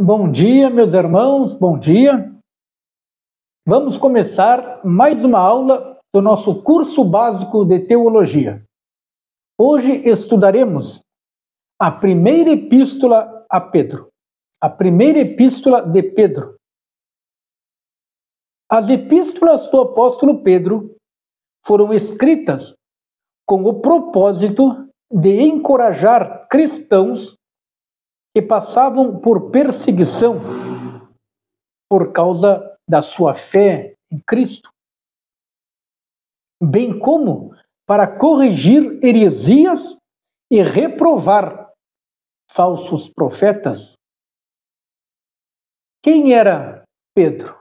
Bom dia, meus irmãos, bom dia. Vamos começar mais uma aula do nosso curso básico de teologia. Hoje estudaremos a primeira epístola a Pedro, a primeira epístola de Pedro. As epístolas do apóstolo Pedro foram escritas com o propósito de encorajar cristãos que passavam por perseguição por causa da sua fé em Cristo, bem como para corrigir heresias e reprovar falsos profetas. Quem era Pedro?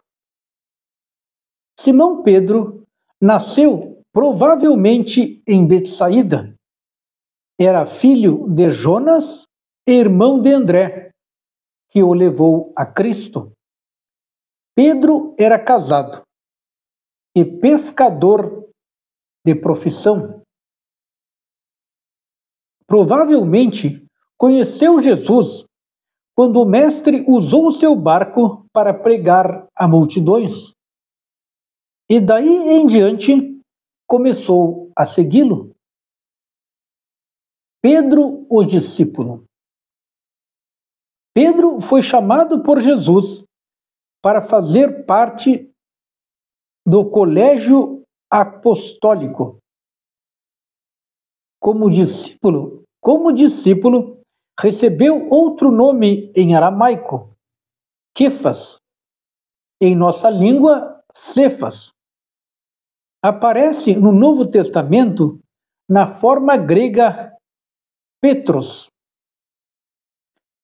Simão Pedro nasceu provavelmente em Betsaída. Era filho de Jonas e irmão de André, que o levou a Cristo. Pedro era casado e pescador de profissão. Provavelmente conheceu Jesus quando o mestre usou o seu barco para pregar a multidões. E daí em diante começou a segui-lo. Pedro, o discípulo. Pedro foi chamado por Jesus para fazer parte do colégio apostólico. Como discípulo, recebeu outro nome em aramaico, Quefas, em nossa língua, Cefas. Aparece no Novo Testamento na forma grega Petros.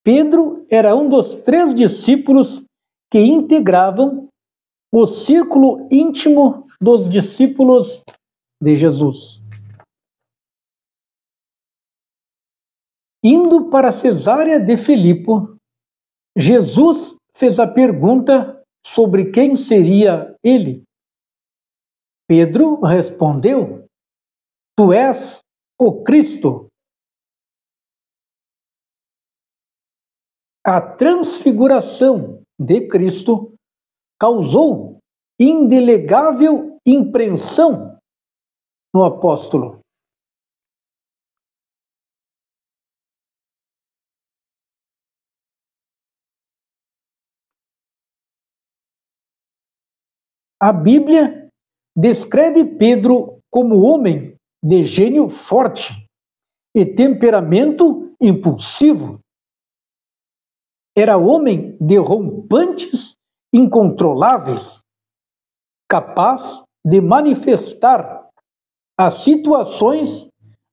Pedro era um dos 3 discípulos que integravam o círculo íntimo dos discípulos de Jesus. Indo para Cesárea de Filipo, Jesus fez a pergunta sobre quem seria ele. Pedro respondeu: Tu és o Cristo. A transfiguração de Cristo causou indelegável impressão no apóstolo. A Bíblia descreve Pedro como homem de gênio forte e temperamento impulsivo. Era homem de rompantes incontroláveis, capaz de manifestar as situações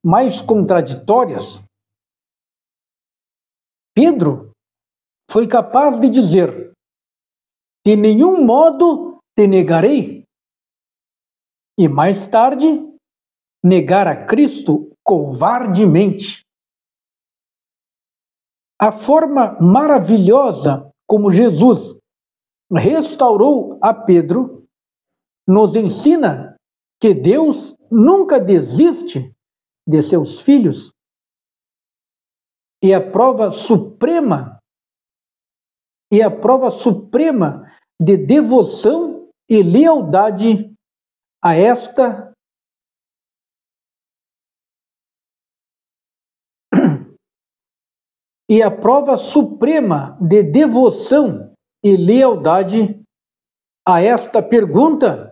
mais contraditórias. Pedro foi capaz de dizer: de nenhum modo te negarei. E mais tarde, negar a Cristo covardemente. A forma maravilhosa como Jesus restaurou a Pedro nos ensina que Deus nunca desiste de seus filhos. E a prova suprema de devoção e lealdade a esta e a prova suprema de devoção e lealdade a esta pergunta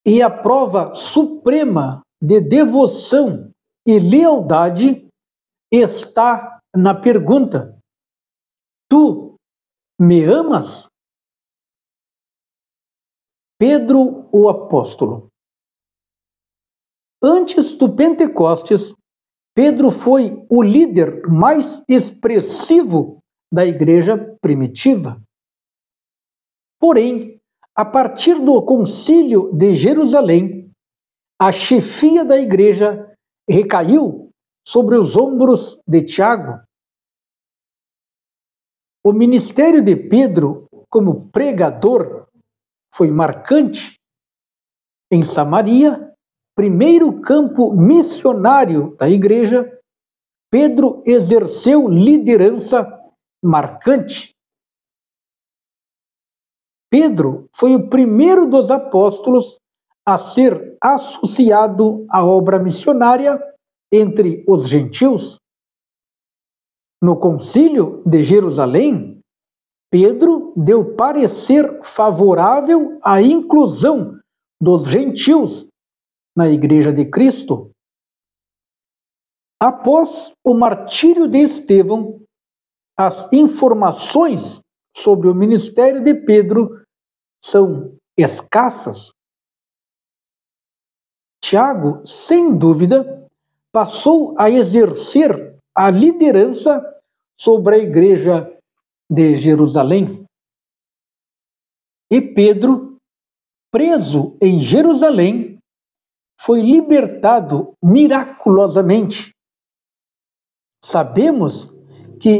e a prova suprema de devoção e lealdade está na pergunta: Tu me amas? Pedro, o apóstolo. Antes do Pentecostes, Pedro foi o líder mais expressivo da igreja primitiva. Porém, a partir do Concílio de Jerusalém, a chefia da igreja recaiu sobre os ombros de Tiago. O ministério de Pedro como pregador foi marcante Em Samaria, primeiro campo missionário da igreja, Pedro exerceu liderança marcante. Pedro foi o primeiro dos apóstolos a ser associado à obra missionária entre os gentios. No Concílio de Jerusalém, Pedro deu parecer favorável à inclusão dos gentios na Igreja de Cristo. Após o martírio de Estevão, as informações sobre o ministério de Pedro são escassas. Tiago, sem dúvida, passou a exercer a liderança sobre a igreja de Jerusalém. E Pedro, preso em Jerusalém, foi libertado miraculosamente. Sabemos que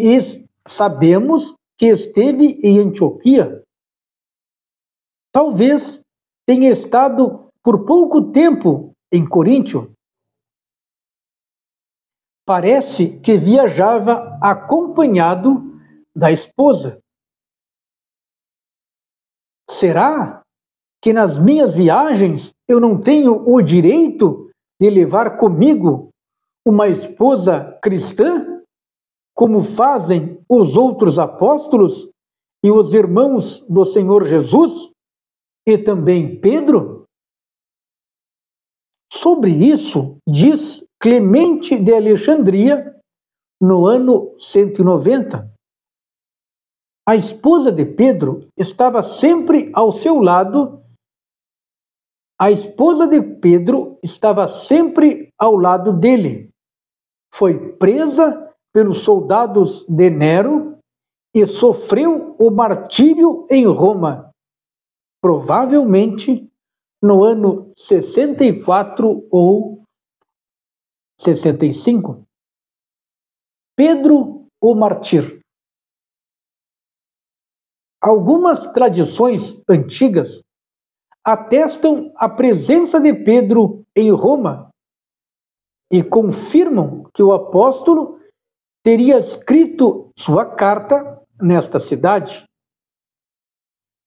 esteve em Antioquia. Talvez tenha estado por pouco tempo em Coríntio. Parece que viajava acompanhado da esposa. Será que nas minhas viagens eu não tenho o direito de levar comigo uma esposa cristã, como fazem os outros apóstolos e os irmãos do Senhor Jesus, e também Pedro? Sobre isso, diz Clemente de Alexandria, no ano 190. A esposa de Pedro estava sempre ao seu lado. A esposa de Pedro estava sempre ao lado dele. Foi presa pelos soldados de Nero e sofreu o martírio em Roma, provavelmente no ano 64 ou 65. Pedro, o mártir. Algumas tradições antigas atestam a presença de Pedro em Roma e confirmam que o apóstolo teria escrito sua carta nesta cidade.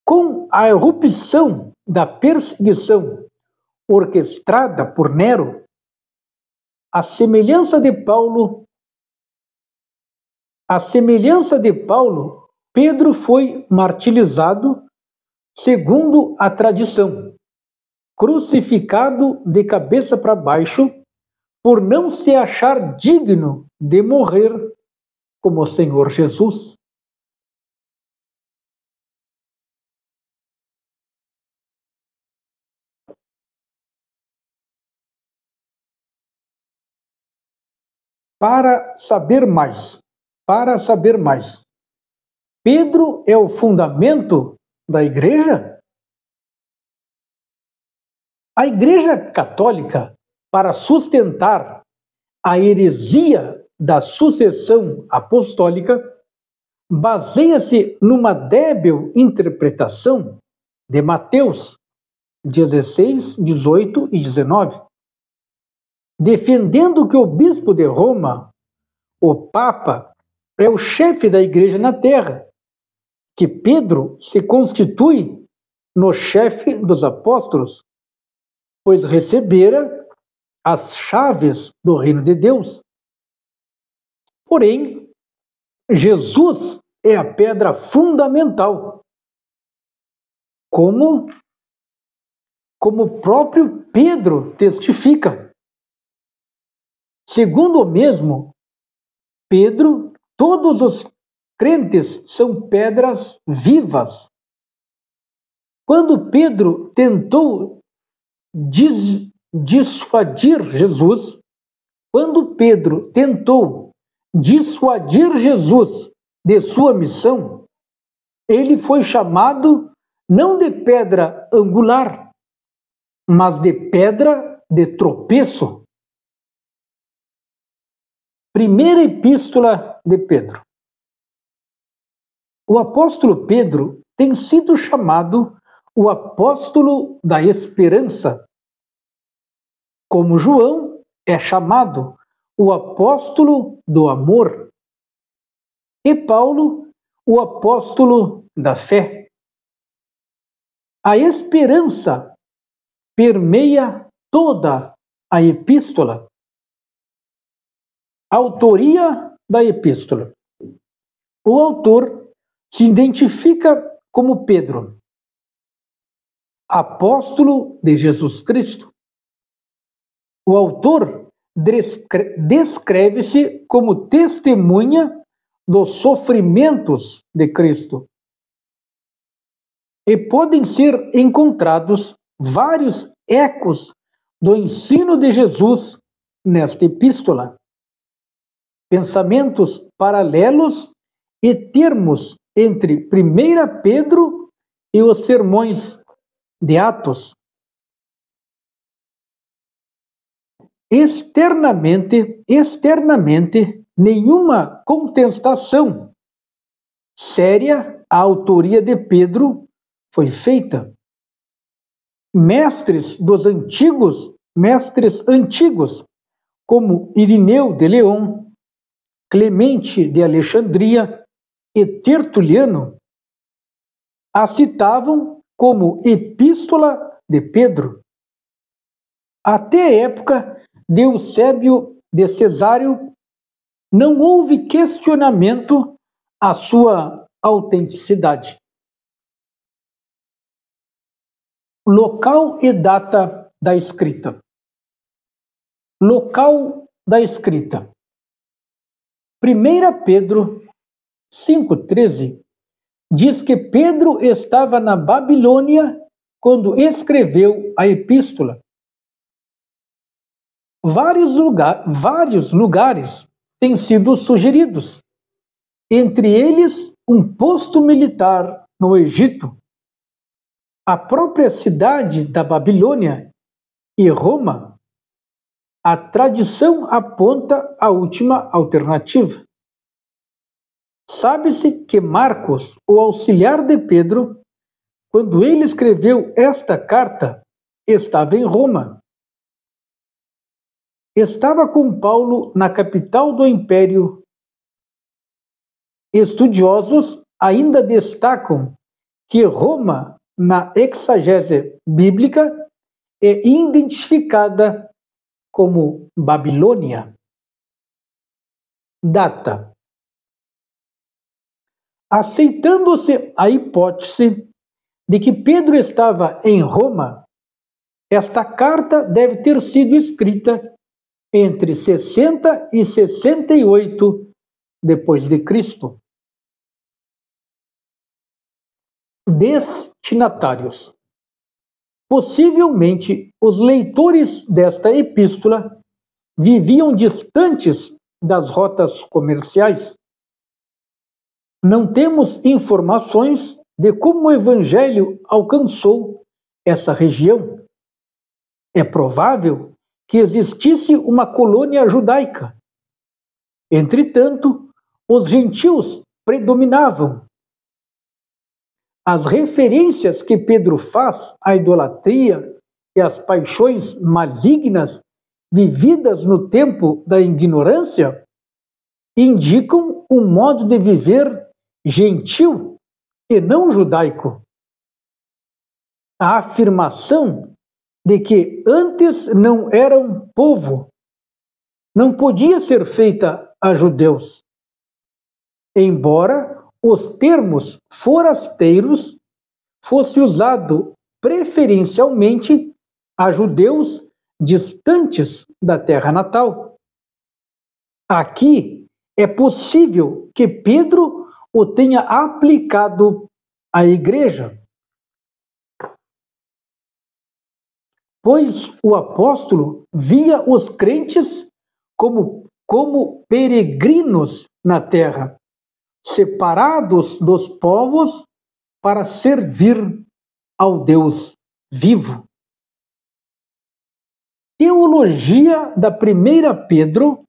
Com a irrupção da perseguição orquestrada por Nero, a semelhança de Paulo, Pedro foi martirizado segundo a tradição, crucificado de cabeça para baixo, por não se achar digno de morrer como o Senhor Jesus. Para saber mais, Pedro é o fundamento da igreja? A Igreja Católica, para sustentar a heresia da sucessão apostólica, baseia-se numa débil interpretação de Mateus 16, 18 e 19, defendendo que o bispo de Roma, o Papa, é o chefe da igreja na terra, que Pedro se constitui no chefe dos apóstolos, pois recebera as chaves do reino de Deus. Porém, Jesus é a pedra fundamental, como o próprio Pedro testifica. Segundo o mesmo Pedro, todos os crentes são pedras vivas. Quando Pedro tentou dissuadir Jesus de sua missão, ele foi chamado não de pedra angular, mas de pedra de tropeço. Primeira Epístola de Pedro. O apóstolo Pedro tem sido chamado o apóstolo da esperança como João é chamado o apóstolo do amor e Paulo o apóstolo da fé. A esperança permeia toda a epístola. Autoria da epístola. O autor se identifica como Pedro, apóstolo de Jesus Cristo. O autor descreve-se como testemunha dos sofrimentos de Cristo. E podem ser encontrados vários ecos do ensino de Jesus nesta epístola. Pensamentos paralelos e termos entre 1 Pedro e os sermões de Atos. Externamente, nenhuma contestação séria à autoria de Pedro foi feita. Mestres antigos, como Irineu de León, Clemente de Alexandria e Tertuliano, a citavam como Epístola de Pedro. Até a época de Eusébio de Cesário, não houve questionamento à sua autenticidade. Local e data da escrita. Local da escrita. 1 Pedro 5,13 diz que Pedro estava na Babilônia quando escreveu a epístola. Vários lugares têm sido sugeridos, entre eles um posto militar no Egito, a própria cidade da Babilônia e Roma. A tradição aponta a última alternativa. Sabe-se que Marcos, o auxiliar de Pedro, quando ele escreveu esta carta, estava em Roma. Estava com Paulo na capital do Império. Estudiosos ainda destacam que Roma, na exegese bíblica, é identificada como Babilônia. Data. Aceitando-se a hipótese de que Pedro estava em Roma, esta carta deve ter sido escrita entre 60 e 68 depois de Cristo. Destinatários. Possivelmente, os leitores desta epístola viviam distantes das rotas comerciais. Não temos informações de como o Evangelho alcançou essa região. É provável que existisse uma colônia judaica. Entretanto, os gentios predominavam. As referências que Pedro faz à idolatria e às paixões malignas vividas no tempo da ignorância indicam um modo de viver gentil e não judaico. A afirmação de que antes não eram povo não podia ser feita a judeus, embora os termos forasteiros fossem usados preferencialmente a judeus distantes da terra natal. Aqui é possível que Pedro o tenha aplicado à igreja, pois o apóstolo via os crentes como peregrinos na terra, separados dos povos para servir ao Deus vivo. Teologia da 1 Pedro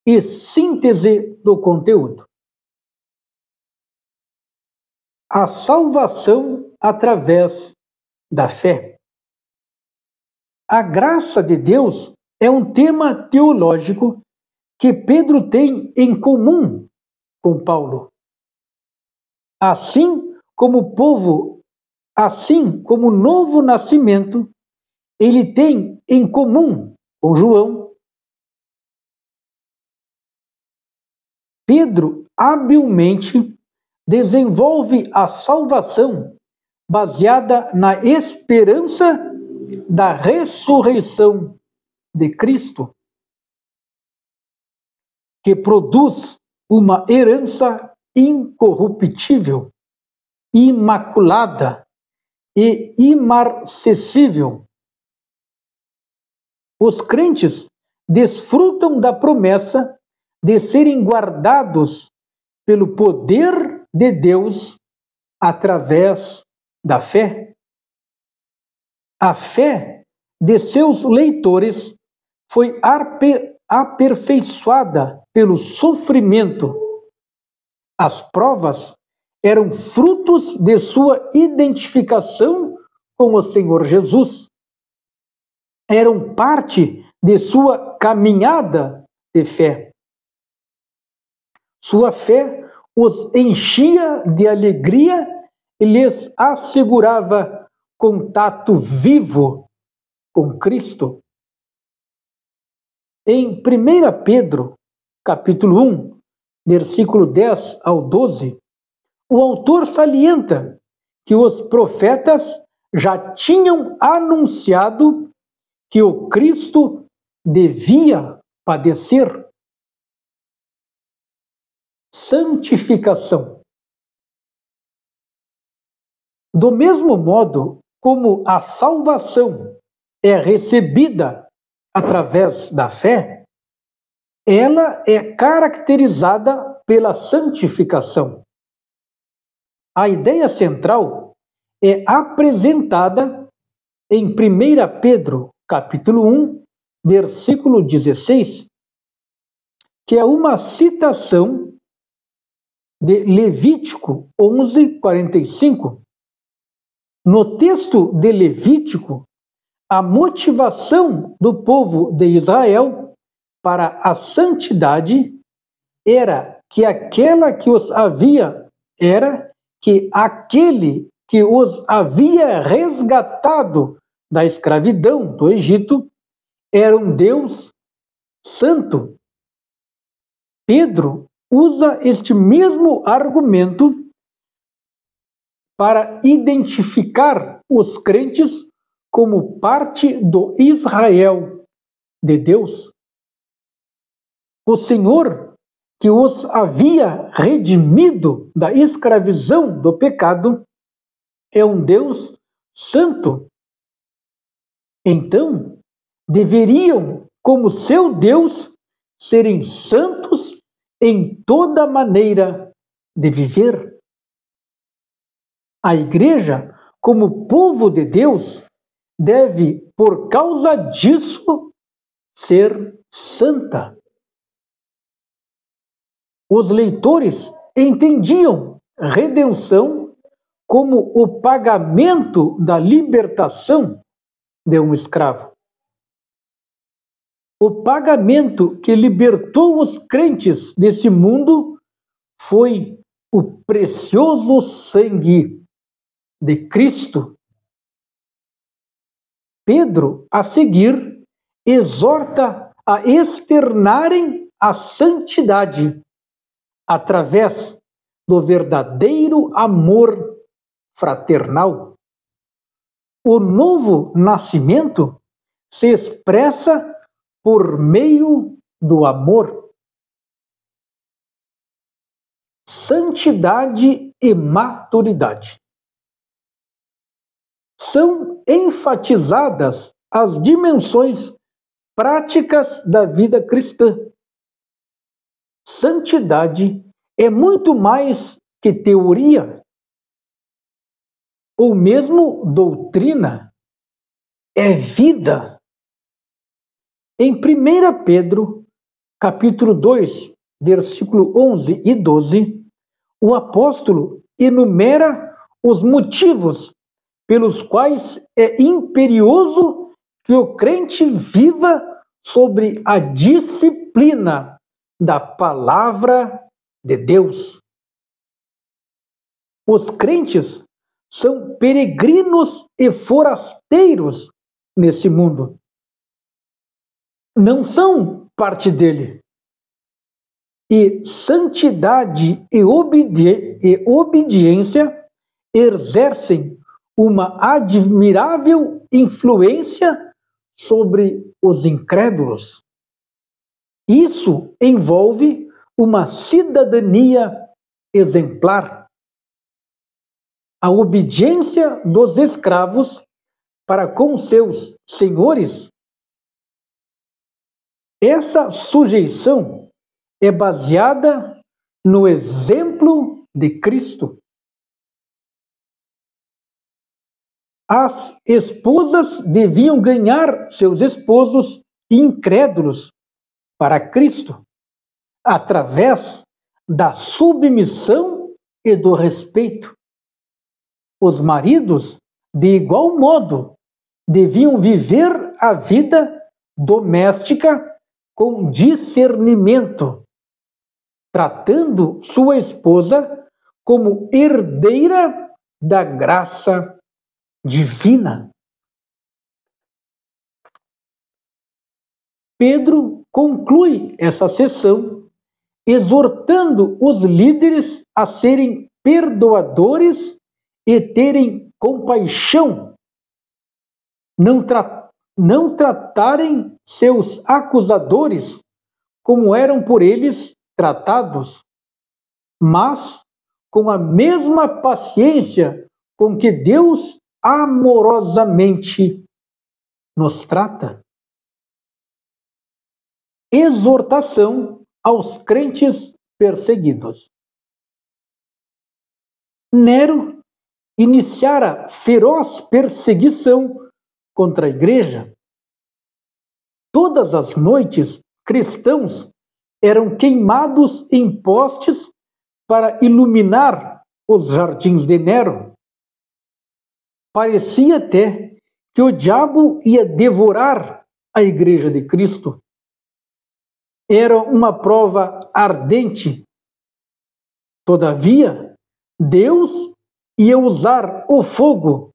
e síntese do conteúdo. A salvação através da fé. A graça de Deus é um tema teológico que Pedro tem em comum com Paulo. Assim como o novo nascimento, ele tem em comum com João. Pedro habilmente desenvolve a salvação baseada na esperança da ressurreição de Cristo, que produz uma herança incorruptível, imaculada e imarcessível. Os crentes desfrutam da promessa de serem guardados pelo poder de Deus através da fé. A fé de seus leitores foi aperfeiçoada pelo sofrimento. As provas eram frutos de sua identificação com o Senhor Jesus. Eram parte de sua caminhada de fé. Sua fé os enchia de alegria e lhes assegurava contato vivo com Cristo. Em 1 Pedro, capítulo 1, versículo 10 ao 12, o autor salienta que os profetas já tinham anunciado que o Cristo devia padecer. Santificação. Do mesmo modo como a salvação é recebida através da fé, ela é caracterizada pela santificação. A ideia central é apresentada em 1 Pedro, capítulo 1, versículo 16, que é uma citação de Levítico 11, 45. No texto de Levítico, a motivação do povo de Israel para a santidade era que aquele que os havia resgatado da escravidão do Egito era um Deus santo. Pedro usa este mesmo argumento para identificar os crentes como parte do Israel de Deus. O Senhor, que os havia redimido da escravidão do pecado, é um Deus santo. Então, deveriam, como seu Deus, serem santos em toda maneira de viver. A igreja, como povo de Deus, deve, por causa disso, ser santa. Os leitores entendiam redenção como o pagamento da libertação de um escravo. O pagamento que libertou os crentes desse mundo foi o precioso sangue de Cristo. Pedro, a seguir, exorta a externarem a santidade através do verdadeiro amor fraternal. O novo nascimento se expressa por meio do amor. Santidade e maturidade. São enfatizadas as dimensões práticas da vida cristã. Santidade é muito mais que teoria, ou mesmo doutrina, é vida. Em 1 Pedro, capítulo 2, versículo 11 e 12, o apóstolo enumera os motivos pelos quais é imperioso que o crente viva sobre a disciplina da palavra de Deus. Os crentes são peregrinos e forasteiros nesse mundo. Não são parte dele. E santidade e obediência exercem uma admirável influência sobre os incrédulos. Isso envolve uma cidadania exemplar. A obediência dos escravos para com seus senhores. Essa sujeição é baseada no exemplo de Cristo. As esposas deviam ganhar seus esposos incrédulos para Cristo, através da submissão e do respeito. Os maridos, de igual modo, deviam viver a vida doméstica com discernimento, tratando sua esposa como herdeira da graça divina. Pedro conclui essa sessão exortando os líderes a serem perdoadores e terem compaixão, não tratarem seus acusadores como eram por eles tratados, mas com a mesma paciência com que Deus amorosamente nos trata. Exortação aos crentes perseguidos. Nero iniciara feroz perseguição contra a igreja. Todas as noites, cristãos eram queimados em postes para iluminar os jardins de Nero. Parecia até que o diabo ia devorar a igreja de Cristo. Era uma prova ardente. Todavia, Deus ia usar o fogo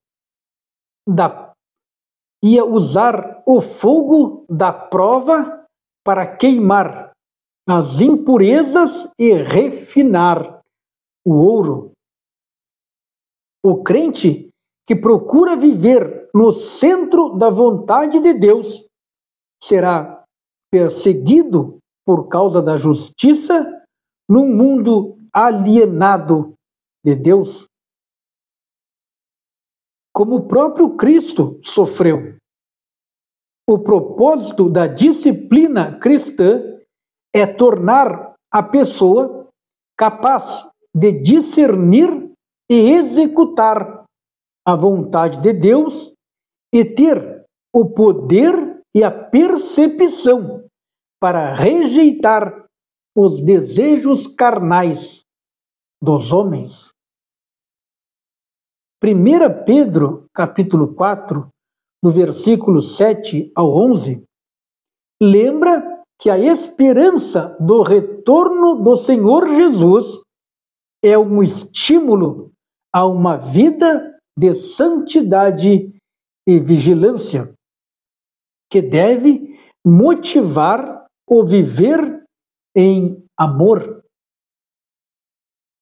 da prova para queimar as impurezas e refinar o ouro. O crente que procura viver no centro da vontade de Deus será perseguido por causa da justiça num mundo alienado de Deus. Como o próprio Cristo sofreu. O propósito da disciplina cristã é tornar a pessoa capaz de discernir e executar a vontade de Deus e ter o poder e a percepção para rejeitar os desejos carnais dos homens. 1 Pedro, capítulo 4, no versículo 7 ao 11, lembra que a esperança do retorno do Senhor Jesus é um estímulo a uma vida de santidade e vigilância, que deve motivar o viver em amor,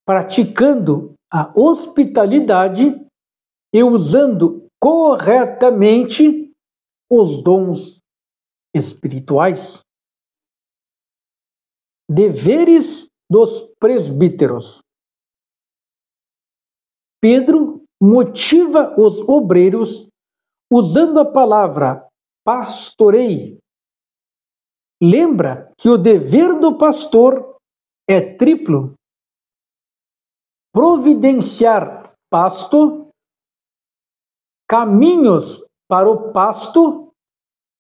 praticando a hospitalidade e usando corretamente os dons espirituais. Deveres dos presbíteros. Pedro motiva os obreiros usando a palavra pastorei. Lembra que o dever do pastor é triplo: providenciar pasto, caminhos para o pasto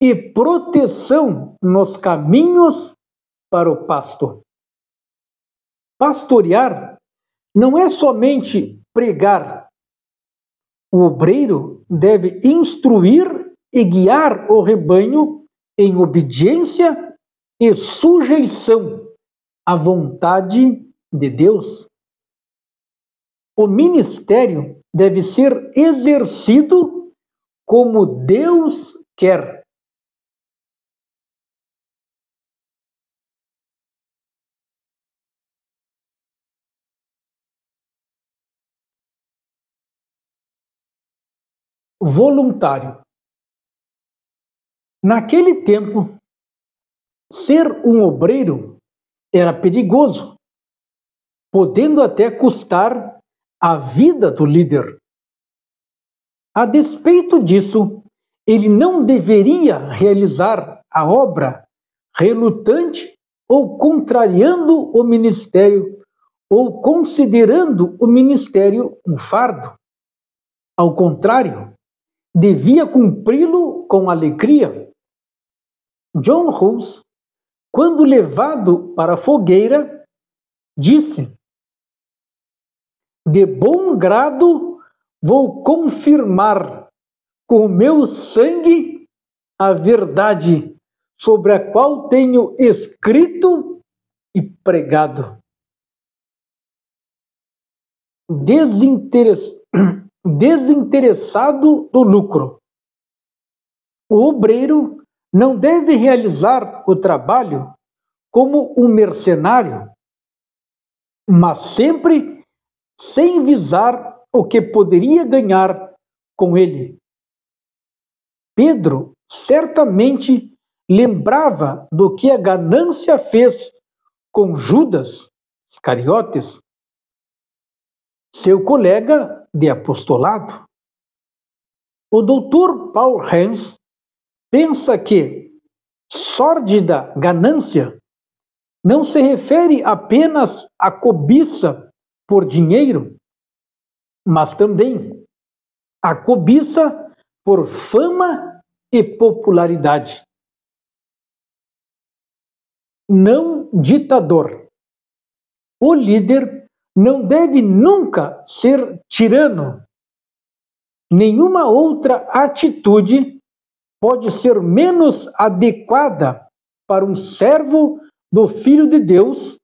e proteção nos caminhos para o pasto. Pastorear não é somente pregar. O obreiro deve instruir e guiar o rebanho em obediência e sujeição à vontade de Deus. O ministério deve ser exercido como Deus quer. Voluntário. Naquele tempo, ser um obreiro era perigoso, podendo até custar a vida do líder. A despeito disso, ele não deveria realizar a obra relutante ou contrariando o ministério ou considerando o ministério um fardo. Ao contrário, devia cumpri-lo com alegria. John Hus, quando levado para a fogueira, disse: "De bom grado vou confirmar com o meu sangue a verdade sobre a qual tenho escrito e pregado." Desinteressado do lucro. O obreiro não deve realizar o trabalho como um mercenário, mas sempre sem visar o que poderia ganhar com ele. Pedro certamente lembrava do que a ganância fez com Judas Iscariotes, seu colega de apostolado. O Dr. Paul Hans pensa que sórdida ganância não se refere apenas à cobiça por dinheiro, mas também à cobiça por fama e popularidade. Não ditador. O líder não deve nunca ser tirano. Nenhuma outra atitude pode ser menos adequada para um servo do Filho de Deus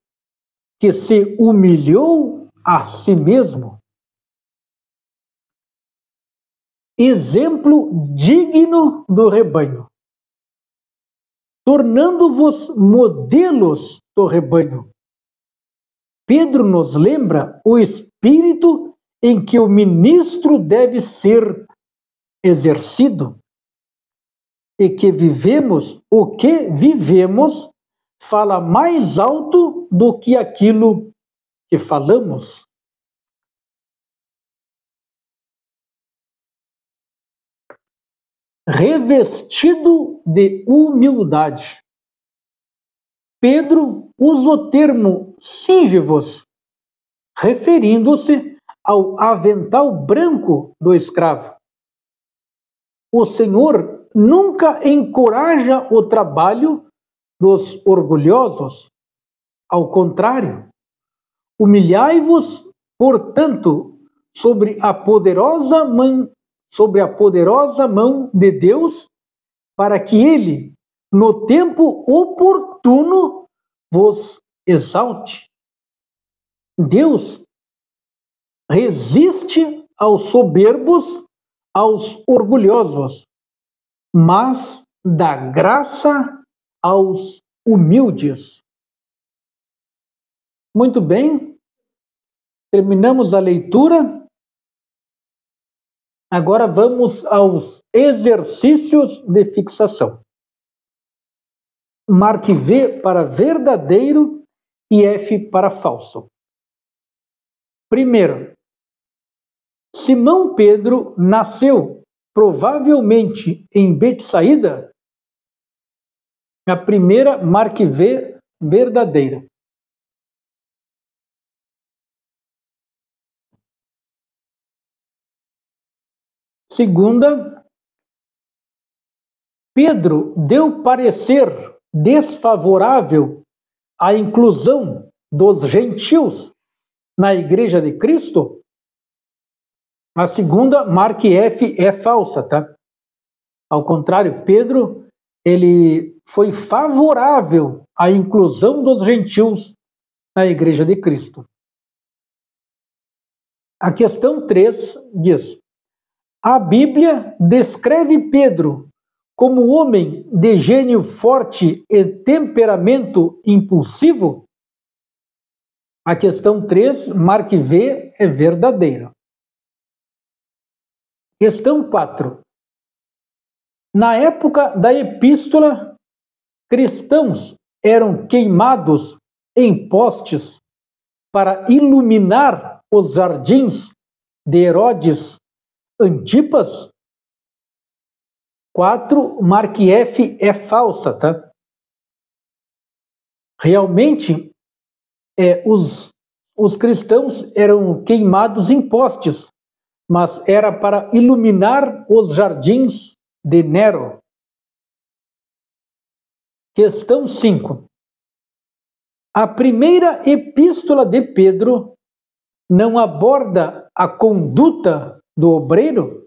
que se humilhou a si mesmo. Exemplo digno do rebanho. Tornando-vos modelos do rebanho. Pedro nos lembra o espírito em que o ministro deve ser exercido e que vivemos, o que vivemos fala mais alto do que aquilo que falamos. Revestido de humildade. Pedro usa o termo cinge-vos, referindo-se ao avental branco do escravo. O Senhor nunca encoraja o trabalho dos orgulhosos. Ao contrário, humilhai-vos, portanto, sobre a poderosa mão de Deus, para que Ele, no tempo oportuno, vos exalte. Deus resiste aos soberbos, aos orgulhosos, mas dá graça aos humildes. Muito bem, terminamos a leitura. Agora vamos aos exercícios de fixação. Marque V para verdadeiro e F para falso. Primeiro, Simão Pedro nasceu provavelmente em Betsaída. A primeira, marque V, verdadeira. Segunda, Pedro deu parecer desfavorável à inclusão dos gentios na Igreja de Cristo. A segunda, marque F, é falsa, tá? Ao contrário, Pedro ele foi favorável à inclusão dos gentios na Igreja de Cristo. A questão 3 diz: a Bíblia descreve Pedro como homem de gênio forte e temperamento impulsivo? A questão 3, marque V, é verdadeira. Questão 4. Na época da epístola, cristãos eram queimados em postes para iluminar os jardins de Herodes Antipas? 4, marque F, é falsa, tá? Realmente, os cristãos eram queimados em postes, mas era para iluminar os jardins de Nero. Questão 5. A primeira epístola de Pedro não aborda a conduta do obreiro?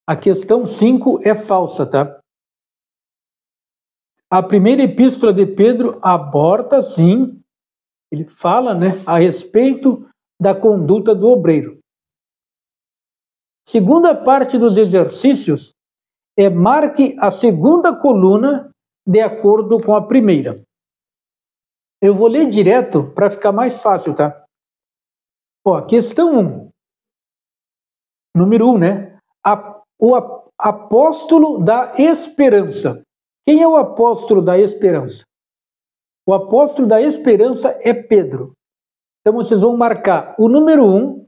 A questão 5 é falsa, tá? A primeira epístola de Pedro aborda, sim, ele fala, a respeito da conduta do obreiro. Segunda parte dos exercícios marque a segunda coluna de acordo com a primeira. Eu vou ler direto para ficar mais fácil, tá? Questão 1. Número 1, o apóstolo da esperança. Quem é o apóstolo da esperança? O apóstolo da esperança é Pedro. Então vocês vão marcar o número 1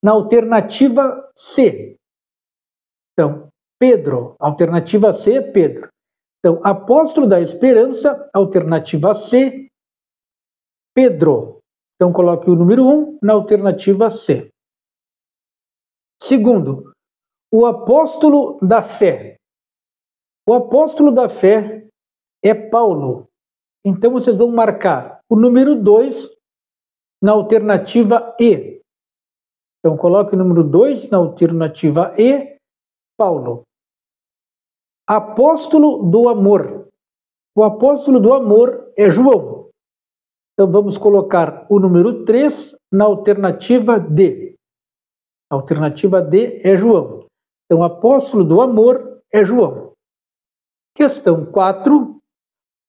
na alternativa C. Então, Pedro, alternativa C é Pedro. Então, apóstolo da esperança, alternativa C, Pedro. Então, coloque o número 1 na alternativa C. Segundo, o apóstolo da fé. O apóstolo da fé é Paulo. Então, vocês vão marcar o número 2 na alternativa E. Então, coloque o número 2 na alternativa E, Paulo. Apóstolo do amor. O apóstolo do amor é João. Então, vamos colocar o número 3 na alternativa D. A alternativa D é João. Então, apóstolo do amor é João. Questão 4.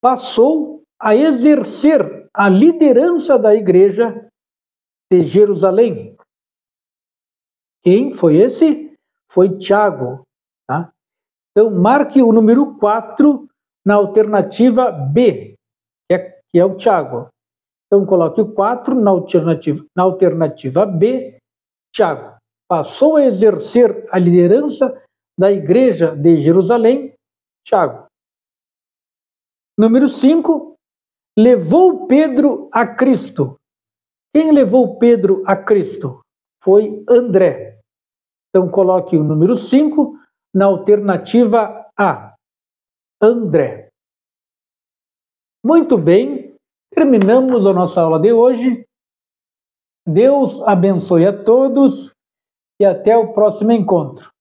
Passou a exercer a liderança da igreja de Jerusalém. Quem foi esse? Foi Tiago. Tá? Então, marque o número 4 na alternativa B, que é o Tiago. Então, coloque o 4 na alternativa B, Tiago. Passou a exercer a liderança da igreja de Jerusalém, Tiago. Número 5, levou Pedro a Cristo. Quem levou Pedro a Cristo? Foi André. Então, coloque o número 5 na alternativa A, André. Muito bem, terminamos a nossa aula de hoje. Deus abençoe a todos e até o próximo encontro.